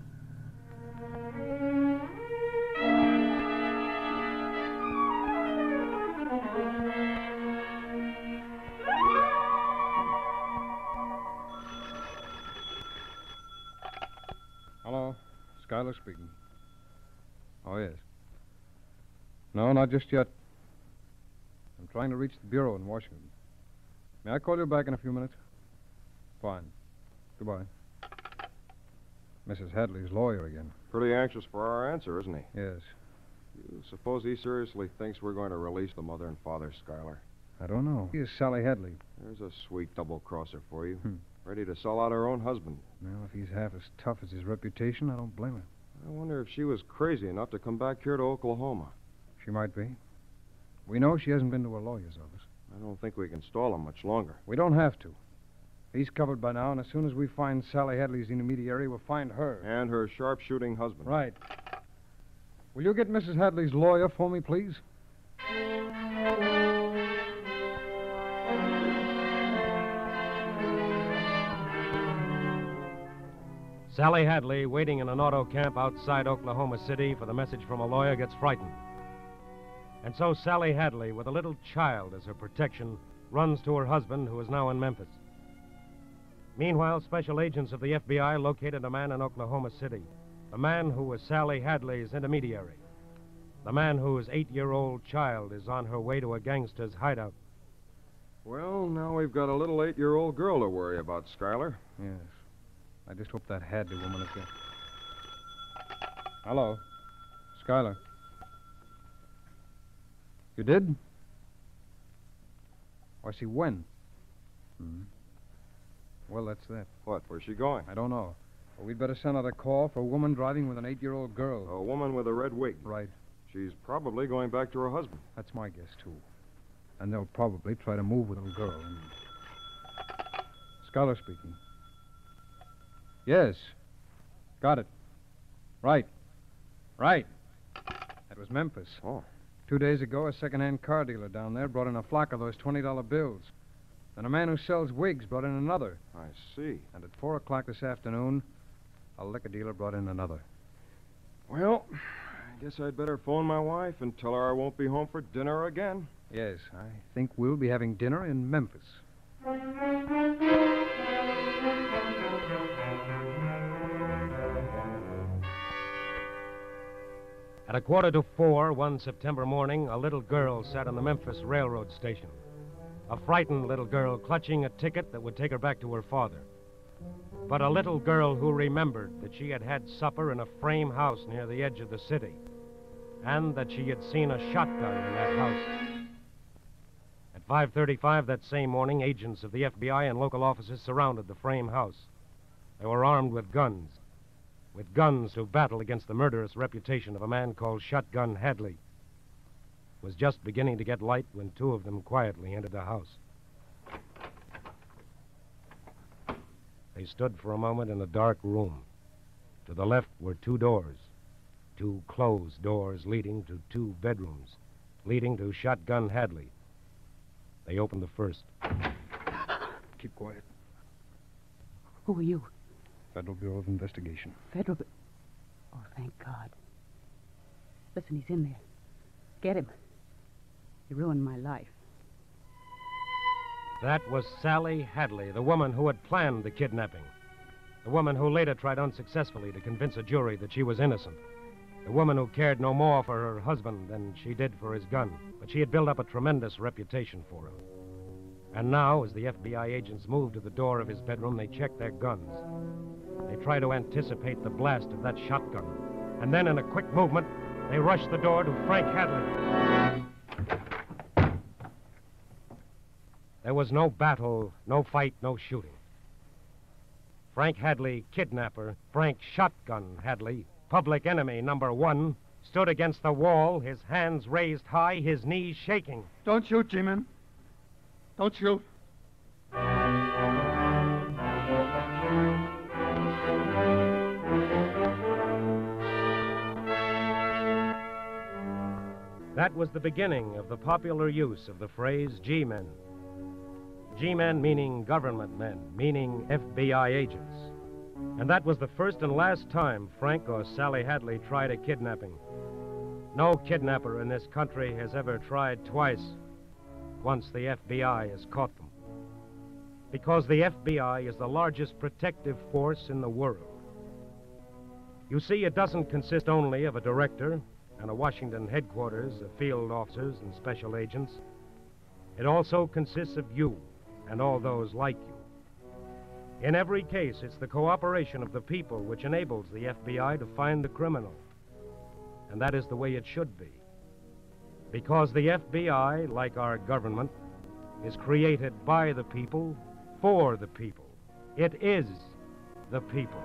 Hello, Schuyler speaking. Oh, yes. No, not just yet. I'm trying to reach the bureau in Washington. May I call you back in a few minutes? Fine. Goodbye. Mrs. Hadley's lawyer again. Pretty anxious for our answer, isn't he? Yes. You suppose he seriously thinks we're going to release the mother and father, Schuyler? I don't know. He is Sally Hadley. There's a sweet double-crosser for you. Ready to sell out her own husband. Well, if he's half as tough as his reputation, I don't blame her. I wonder if she was crazy enough to come back here to Oklahoma. She might be. We know she hasn't been to a lawyer's office. I don't think we can stall him much longer. We don't have to. He's covered by now, and as soon as we find Sally Hadley's intermediary, we'll find her. And her sharpshooting husband. Right. Will you get Mrs. Hadley's lawyer for me, please? Sally Hadley, waiting in an auto camp outside Oklahoma City for the message from a lawyer, gets frightened. And so Sally Hadley, with a little child as her protection, runs to her husband, who is now in Memphis. Meanwhile, special agents of the FBI located a man in Oklahoma City, the man who was Sally Hadley's intermediary, the man whose 8-year-old child is on her way to a gangster's hideout. Well, now we've got a little 8-year-old girl to worry about, Schuyler. Yes. I just hope that Hadley woman is good. Hello. Schuyler. You did? I see when. Well, that's that. What? Where's she going? I don't know. But we'd better send out a call for a woman driving with an 8-year-old girl. A woman with a red wig. Right. She's probably going back to her husband. That's my guess, too. And they'll probably try to move with a little girl. Schuyler speaking. Yes. Got it. Right. That was Memphis. Oh. 2 days ago, a second-hand car dealer down there brought in a flock of those $20 bills. Then a man who sells wigs brought in another. I see. And at 4 o'clock this afternoon, a liquor dealer brought in another. Well, I guess I'd better phone my wife and tell her I won't be home for dinner again. Yes, I think we'll be having dinner in Memphis. At 3:45 one September morning, a little girl sat on the Memphis railroad station. A frightened little girl clutching a ticket that would take her back to her father. But a little girl who remembered that she had had supper in a frame house near the edge of the city, and that she had seen a shotgun in that house. At 5:35 that same morning, agents of the FBI and local officers surrounded the frame house. They were armed with guns to battle against the murderous reputation of a man called Shotgun Hadley. It was just beginning to get light when two of them quietly entered the house. They stood for a moment in a dark room. To the left were two doors, two closed doors leading to two bedrooms, leading to Shotgun Hadley. They opened the first. Keep quiet. Who are you? Federal Bureau of Investigation. Federal... Oh, thank God. Listen, he's in there. Get him. He ruined my life. That was Sally Hadley, the woman who had planned the kidnapping. The woman who later tried unsuccessfully to convince a jury that she was innocent. The woman who cared no more for her husband than she did for his gun. But she had built up a tremendous reputation for him. And now, as the FBI agents moved to the door of his bedroom, they checked their guns. They tried to anticipate the blast of that shotgun. And then, in a quick movement, they rushed the door to Frank Hadley. There was no battle, no fight, no shooting. Frank Hadley, kidnapper, Frank Shotgun Hadley, public enemy number one, stood against the wall, his hands raised high, his knees shaking. Don't shoot, G-Man. Don't shoot. That was the beginning of the popular use of the phrase G-men. G-men meaning government men, meaning FBI agents. And that was the first and last time Frank or Sally Hadley tried a kidnapping. No kidnapper in this country has ever tried twice, once the FBI has caught them. Because the FBI is the largest protective force in the world. You see, it doesn't consist only of a director and a Washington headquarters of field officers and special agents. It also consists of you and all those like you. In every case, it's the cooperation of the people which enables the FBI to find the criminal. And that is the way it should be. Because the FBI, like our government, is created by the people, for the people. It is the people.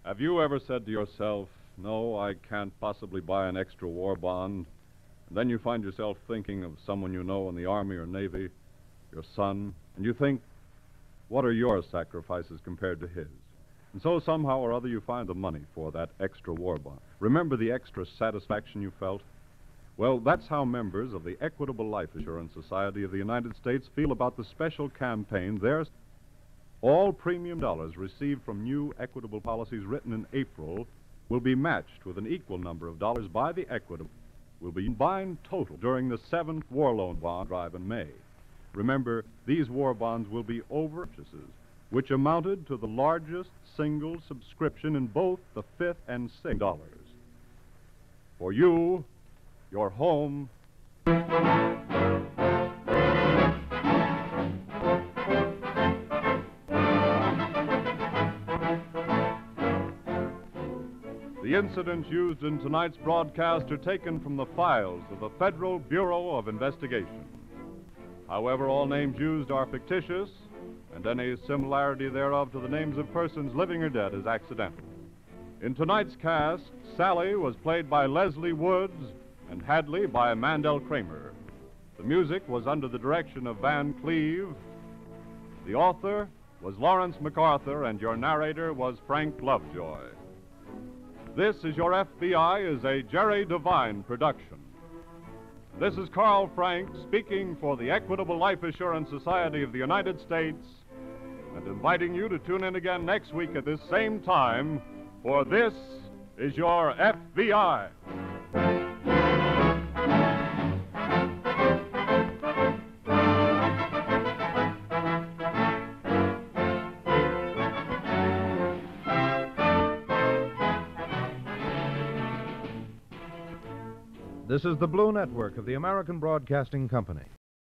Have you ever said to yourself, no, I can't possibly buy an extra war bond? And then you find yourself thinking of someone you know in the Army or Navy, your son, and you think, what are your sacrifices compared to his? And so somehow or other you find the money for that extra war bond. Remember the extra satisfaction you felt? Well, that's how members of the Equitable Life Assurance Society of the United States feel about the special campaign theirs. All premium dollars received from new Equitable policies written in April will be matched with an equal number of dollars by the Equitable. Will be combined total during the 7th War Loan Bond drive in May. Remember, these war bonds will be over purchases, which amounted to the largest single subscription in both the 5th and 6th dollars. For you, your home. The incidents used in tonight's broadcast are taken from the files of the Federal Bureau of Investigation. However, all names used are fictitious, and any similarity thereof to the names of persons living or dead is accidental. In tonight's cast, Sally was played by Leslie Woods and Hadley by Mandel Kramer. The music was under the direction of Van Cleve. The author was Lawrence MacArthur, and your narrator was Frank Lovejoy. This is Your FBI is a Jerry Devine production. This is Carl Frank speaking for the Equitable Life Assurance Society of the United States and inviting you to tune in again next week at this same time for This is Your FBI. This is the Blue Network of the American Broadcasting Company.